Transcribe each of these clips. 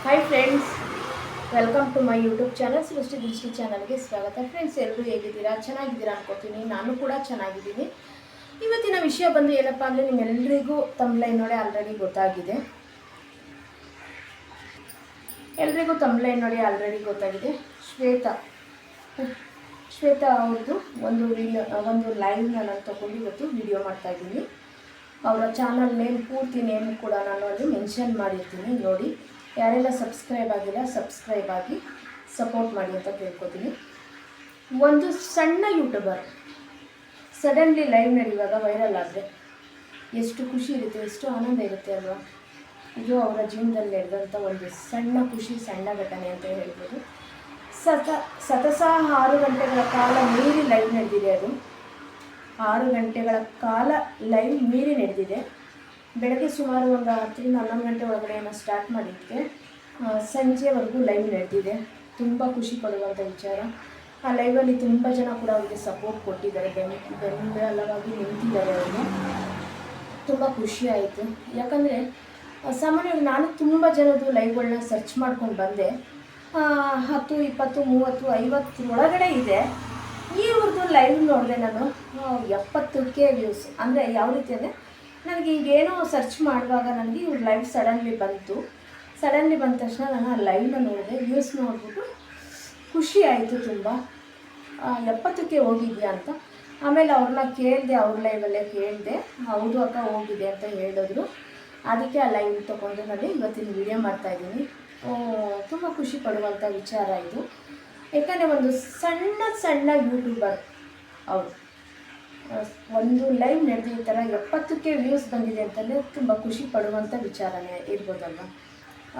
Hi friends, welcome to my YouTube channel Srishti Drishti ಚಾನಲ್ಗೆ ಸ್ವಾಗತ. Friends, ಎಲ್ಲರೂ ಹೇಗಿದ್ದೀರಾ? ಚೆನ್ನಾಗಿದ್ದೀರಾ ಅನ್ಕೋತೀನಿ. ನಾನು ಕೂಡ ಚೆನ್ನಾಗಿದ್ದೀನಿ. ಇವತ್ತಿನ ವಿಷಯ ಬಂದು ಏನಪ್ಪ ಅಂದರೆ, ನಿಮ್ಮೆಲ್ಲರಿಗೂ ತಮ್ಲೈನ್ ನೋಡಿ ಆಲ್ರೆಡಿ ಗೊತ್ತಾಗಿದೆ. ಶ್ವೇತಾ ಅವ್ರದ್ದು ಒಂದು ಲೈವ್ನ ನಾನು ತೊಗೊಂಡು ಇವತ್ತು ವಿಡಿಯೋ ಮಾಡ್ತಾಯಿದ್ದೀನಿ. ಅವರ ಚಾನಲ್ ನೇಮ್, ಪೂರ್ತಿ ನೇಮ್ ಕೂಡ ನಾನು ಅಲ್ಲಿ ಮೆನ್ಷನ್ ಮಾಡಿರ್ತೀನಿ. ನೋಡಿ, ಯಾರೆಲ್ಲ ಸಬ್ಸ್ಕ್ರೈಬ್ ಆಗಿಲ್ಲ ಸಬ್ಸ್ಕ್ರೈಬ್ ಆಗಿ ಸಪೋರ್ಟ್ ಮಾಡಿ ಅಂತ ಕೇಳ್ಕೊತೀನಿ. ಒಂದು ಸಣ್ಣ ಯೂಟ್ಯೂಬರ್ ಸಡನ್ಲಿ ಲೈವ್ ನಡೆಯುವಾಗ ವೈರಲ್ ಆದರೆ ಎಷ್ಟು ಖುಷಿ ಇರುತ್ತೆ, ಎಷ್ಟು ಆನಂದ ಇರುತ್ತೆ ಅಲ್ವಾ? ಇದು ಅವರ ಜೀವನದಲ್ಲಿ ನಡೆದಂಥ ಒಂದು ಸಣ್ಣ ಖುಷಿ, ಸಣ್ಣ ಘಟನೆ ಅಂತ ಹೇಳ್ಬೋದು. ಸತತ 6 ಗಂಟೆಗಳ ಕಾಲ ಮೀರಿ ಲೈವ್ ನಡೆದಿದೆ. ಅದು 6 ಗಂಟೆಗಳ ಕಾಲ ಲೈವ್ ಮೀರಿ ನಡೆದಿದೆ. ಬೆಳಗ್ಗೆ ಸುಮಾರು ಒಂದು 10ರಿಂದ 11 ಗಂಟೆ ಒಳಗಡೆ ಸ್ಟಾರ್ಟ್ ಮಾಡಿದ್ದಕ್ಕೆ ಸಂಜೆವರೆಗೂ ಲೈವ್ ನಡೆದಿದೆ. ತುಂಬ ಖುಷಿ ಪಡುವಂಥ ವಿಚಾರ. ಆ ಲೈವಲ್ಲಿ ತುಂಬ ಜನ ಕೂಡ ಅವರಿಗೆ ಸಪೋರ್ಟ್ ಕೊಟ್ಟಿದ್ದಾರೆ, ಬೆಂಬಲವಾಗಿ ನಿಂತಿದ್ದಾರೆ. ಅವರಿಗೆ ತುಂಬ ಖುಷಿ ಆಯಿತು. ಯಾಕಂದರೆ ಸಾಮಾನ್ಯವಾಗಿ ನಾನು ತುಂಬ ಜನದ್ದು ಲೈವ್ಗಳನ್ನ ಸರ್ಚ್ ಮಾಡ್ಕೊಂಡು ಬಂದೆ. 10, 20, 30, 50 ಒಳಗಡೆ ಇದೆ. ಇವ್ರದ್ದು ಲೈವ್ ನೋಡಿದೆ ನಾನು, 70K ವ್ಯೂಸ್. ಅಂದರೆ ಯಾವ ರೀತಿ ಅಂದರೆ, ನನಗೆ ಈಗೇನೋ ಸರ್ಚ್ ಮಾಡುವಾಗ ನನಗೆ ಇವ್ರ ಲೈವ್ ಸಡನ್ಲಿ ಬಂದ ತಕ್ಷಣ ನಾನು ಆ ಲೈವ್ನ ನೋಡಿದೆ. ವ್ಯೂಸ್ ನೋಡಿಬಿಟ್ಟು ಖುಷಿ ಆಯಿತು ತುಂಬ. 70K ಹೋಗಿದ್ಯಾ ಅಂತ. ಆಮೇಲೆ ಅವ್ರನ್ನ ಕೇಳಿದೆ, ಅವ್ರ ಲೈವಲ್ಲೇ ಕೇಳಿದೆ. ಹೌದು ಅಕ್ಕ ಹೋಗಿದೆ ಅಂತ ಹೇಳಿದ್ರು. ಅದಕ್ಕೆ ಆ ಲೈವ್ ತೊಗೊಂಡು ನಾನು ಇವತ್ತಿನ ವಿಡಿಯೋ ಮಾಡ್ತಾಯಿದ್ದೀನಿ. ತುಂಬ ಖುಷಿ ಪಡುವಂಥ ವಿಚಾರ ಇದು. ಯಾಕಂದರೆ ಒಂದು ಸಣ್ಣ ಯೂಟ್ಯೂಬರ್ ಅವರು ಒಂದು ಲೈವ್ ನಡೆದು ಈ ಥರ 70K ವ್ಯೂಸ್ ಬಂದಿದೆ ಅಂತಂದರೆ ತುಂಬ ಖುಷಿ ಪಡುವಂಥ ವಿಚಾರನೇ ಇರ್ಬೋದಲ್ವ.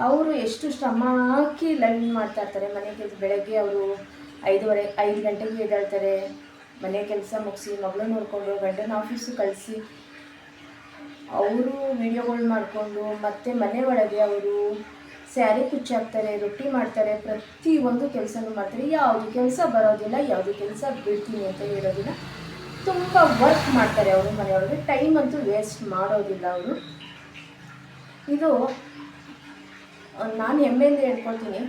ಅವರು ಎಷ್ಟು ಶ್ರಮ ಹಾಕಿ ಲೈವ್ ಮಾಡ್ತಾಯಿರ್ತಾರೆ. ಮನೆ ಕೆಲಸ ಬೆಳಗ್ಗೆ ಅವರು 5 ಗಂಟೆಗೆ ಎದ್ದೇಳ್ತಾರೆ. ಮನೆ ಕೆಲಸ ಮುಗಿಸಿ ಮಗಳು ನೋಡಿಕೊಂಡು ಗಂಡನ ಆಫೀಸು ಕಳಿಸಿ ಅವರು ವಿಡಿಯೋಗಳು ಮಾಡಿಕೊಂಡು ಮತ್ತೆ ಮನೆ ಒಳಗೆ ಅವರು ಸ್ಯಾರಿ ಕುಚ್ಚಾಕ್ತಾರೆ, ರೊಟ್ಟಿ ಮಾಡ್ತಾರೆ, ಪ್ರತಿಯೊಂದು ಕೆಲಸನೂ ಮಾಡ್ತಾರೆ. ಯಾವುದು ಕೆಲಸ ಬರೋದಿಲ್ಲ, ಯಾವುದು ಕೆಲಸ ಬಿಡ್ತೀನಿ ಅಂತ ಹೇಳೋದಿಲ್ಲ. ತುಂಬ ವರ್ಕ್ ಮಾಡ್ತಾರೆ ಅವರು ಮನೆಯೊಳಗೆ. ಟೈಮ್ ಅಂತೂ ವೇಸ್ಟ್ ಮಾಡೋದಿಲ್ಲ ಅವರು. ಇದು ನಾನು ಹೆಮ್ಮೆಯಿಂದ ಹೇಳ್ಕೊಳ್ತೀನಿ.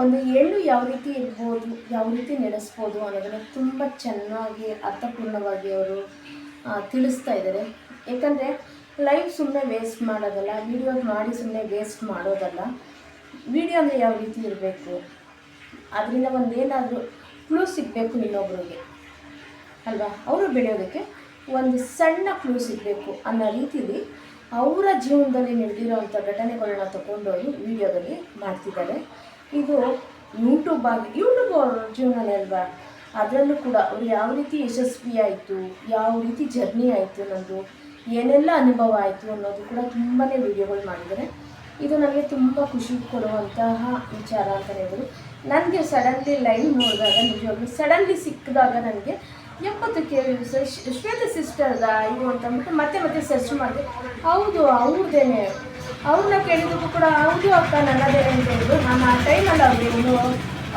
ಒಂದು ಹೆಣ್ಣು ಯಾವ ರೀತಿ ಇರ್ಬೋದು, ಯಾವ ರೀತಿ ನಡೆಸ್ಬೋದು ಅನ್ನೋದನ್ನು ತುಂಬ ಚೆನ್ನಾಗಿ ಅರ್ಥಪೂರ್ಣವಾಗಿ ಅವರು ತಿಳಿಸ್ತಾ ಇದ್ದಾರೆ. ಏಕೆಂದರೆ ಲೈವ್ ಸುಮ್ಮನೆ ವೇಸ್ಟ್ ಮಾಡೋದಲ್ಲ, ವಿಡಿಯೋ ಮಾಡಿ ಸುಮ್ಮನೆ ವೇಸ್ಟ್ ಮಾಡೋದಲ್ಲ. ವಿಡಿಯೋ ಅಂದರೆ ಯಾವ ರೀತಿ ಇರಬೇಕು, ಅದರಿಂದ ಒಂದೇನಾದರೂ ಕ್ಲೂ ಸಿಗಬೇಕು ಇನ್ನೊಬ್ರಿಗೆ ಅಲ್ವಾ? ಅವರು ಬೆಳೆಯೋದಕ್ಕೆ ಒಂದು ಸಣ್ಣ ಕ್ಲೂ ಸಿಗಬೇಕು ಅನ್ನೋ ರೀತಿಯಲ್ಲಿ ಅವರ ಜೀವನದಲ್ಲಿ ನಡೆದಿರೋವಂಥ ಘಟನೆಗಳನ್ನ ತಗೊಂಡವರು ವಿಡಿಯೋದಲ್ಲಿ ಮಾಡ್ತಿದ್ದಾರೆ. ಇದು ಯೂಟ್ಯೂಬ್ ಅವ್ರ ಜೀವನನೇ ಅಲ್ವಾ? ಅದರಲ್ಲೂ ಕೂಡ ಅವರು ಯಾವ ರೀತಿ ಯಶಸ್ವಿ ಆಯಿತು, ಯಾವ ರೀತಿ ಜರ್ನಿ ಆಯಿತು ಅನ್ನೋದು, ಏನೆಲ್ಲ ಅನುಭವ ಆಯಿತು ಅನ್ನೋದು ಕೂಡ ತುಂಬಾ ವಿಡಿಯೋಗಳು ಮಾಡಿದ್ದಾರೆ. ಇದು ನನಗೆ ತುಂಬ ಖುಷಿ ಕೊಡುವಂತಹ ವಿಚಾರ ಅಂತಲೇ ಹೇಳ್ಬೋದು. ನನಗೆ ಸಡನ್ಲಿ ಲೈವ್ ನೋಡಿದಾಗ, ನಿಜವಾಗ್ಲೂ ಸಡನ್ಲಿ ಸಿಕ್ಕಿದಾಗ ನನಗೆ 70K ವ್ಯೂಸ್ ಶ್ವೇತಾ ಸಿಸ್ಟರ್ದ ಇದು ಅಂತಂದ್ಬಿಟ್ಟು ಮತ್ತೆ ಸರ್ಚ್ ಮಾಡಿದೆ. ಹೌದು ಅವ್ರದ್ದೇನೆ. ಅವ್ರನ್ನ ಕೇಳಿದಕ್ಕೂ ಕೂಡ ಹೌದು ಅಕ್ಕ ನನ್ನದೇನೆ ಅಂತ ಹೇಳಿದ್ರು. ನಾನು ಆ ಟೈಮಲ್ಲಿ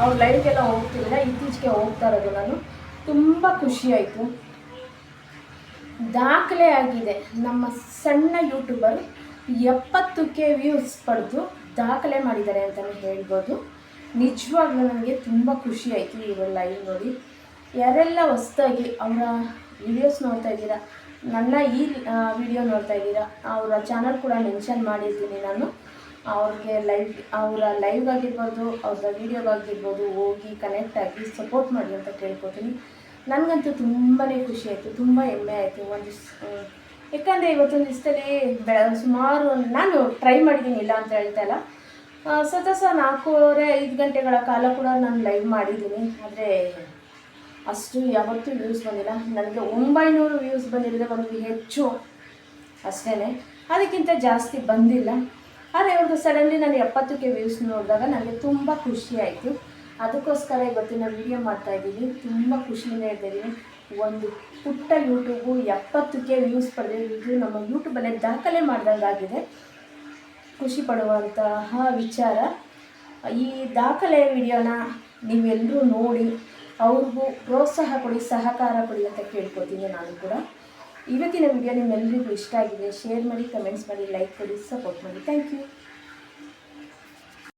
ಅವ್ರ ಲೈವ್ಗೆಲ್ಲ ಹೋಗ್ತಿರಲಿಲ್ಲ, ಇತ್ತೀಚೆಗೆ ಹೋಗ್ತಾ ಇರೋದು ನಾನು. ತುಂಬ ಖುಷಿಯಾಯಿತು. ದಾಖಲೆ ಆಗಿದೆ. ನಮ್ಮ ಸಣ್ಣ ಯೂಟ್ಯೂಬರ್ 70K ವ್ಯೂಸ್ ಪಡೆದು ದಾಖಲೆ ಮಾಡಿದ್ದಾರೆ ಅಂತಲೇ ಹೇಳ್ಬೋದು. ನಿಜವಾಗ್ಲೂ ನನಗೆ ತುಂಬ ಖುಷಿಯಾಯಿತು ಇವರು ಲೈವ್ ನೋಡಿ. ಯಾರೆಲ್ಲ ಹೊಸದಾಗಿ ಅವರ ವಿಡಿಯೋಸ್ ನೋಡ್ತಾ ಇದ್ದೀರಾ, ನನ್ನ ಈ ವಿಡಿಯೋ ನೋಡ್ತಾ ಇದ್ದೀರಾ, ಅವರ ಚಾನಲ್ ಕೂಡ ಮೆನ್ಷನ್ ಮಾಡಿರ್ತೀನಿ ನಾನು. ಅವರ ಲೈವ್ ಆಗಿರ್ಬೋದು, ಅವ್ರ ವಿಡಿಯೋಗಾಗಿರ್ಬೋದು ಹೋಗಿ ಕನೆಕ್ಟ್ ಆಗಿ ಸಪೋರ್ಟ್ ಮಾಡಿ ಅಂತ ಕೇಳ್ಕೊತೀನಿ. ನನಗಂತೂ ತುಂಬಾ ಖುಷಿ ಆಯಿತು, ತುಂಬ ಹೆಮ್ಮೆ ಆಯಿತು. ಯಾಕಂದರೆ ಇವತ್ತೊಂದು ದಿವಸದಲ್ಲಿ ಸುಮಾರು ನಾನು ಟ್ರೈ ಮಾಡಿದ್ದೀನಿ, ಇಲ್ಲ ಅಂತ ಹೇಳ್ತಾ ಇಲ್ಲ. ಸತತ 4-5 ಗಂಟೆಗಳ ಕಾಲ ಕೂಡ ನಾನು ಲೈವ್ ಮಾಡಿದ್ದೀನಿ. ಆದರೆ ಅಷ್ಟು ಯಾವತ್ತೂ ವ್ಯೂಸ್ ಬಂದಿಲ್ಲ. ನನಗೆ 900 ವ್ಯೂಸ್ ಬಂದಿರೋದೇ ಒಂದು ಹೆಚ್ಚು ಅಷ್ಟೇ, ಅದಕ್ಕಿಂತ ಜಾಸ್ತಿ ಬಂದಿಲ್ಲ. ಆದರೆ ಇವ್ರದ್ದು ಸಡನ್ಲಿ ನಾನು 70K ವ್ಯೂಸ್ ನೋಡಿದಾಗ ನನಗೆ ತುಂಬ ಖುಷಿ ಆಯಿತು. ಅದಕ್ಕೋಸ್ಕರ ಇವತ್ತಿನ ವಿಡಿಯೋ ಮಾಡ್ತಾಯಿದ್ದೀನಿ. ತುಂಬ ಖುಷಿಯಿಂದ ಹೇಳ್ತಾಯಿದ್ದೀನಿ. ಒಂದು ಪುಟ್ಟ ಯೂಟ್ಯೂಬು 70K ವ್ಯೂಸ್ ಪಡೆದಿದ್ದು ನಮ್ಮ ಯೂಟ್ಯೂಬಲ್ಲೇ ದಾಖಲೆ ಮಾಡಿದಂಗಾಗಿದೆ. ಖುಷಿ ಪಡುವಂತಹ ವಿಚಾರ. ಈ ದಾಖಲೆ ವಿಡಿಯೋನ ನೀವೆಲ್ಲರೂ ನೋಡಿ ಅವ್ರಿಗೂ ಪ್ರೋತ್ಸಾಹ ಕೊಡಿ, ಸಹಕಾರ ಕೊಡಿ ಅಂತ ಕೇಳ್ಕೊತೀನಿ ನಾನು ಕೂಡ. ಇವತ್ತಿನ ವಿಡಿಯೋ ನಿಮ್ಮೆಲ್ಲರಿಗೂ ಇಷ್ಟ ಆಗಿದೆ, ಶೇರ್ ಮಾಡಿ, ಕಮೆಂಟ್ಸ್ ಮಾಡಿ, ಲೈಕ್ ಕೊಡಿ, ಸಪೋರ್ಟ್ ಮಾಡಿ. Thank you.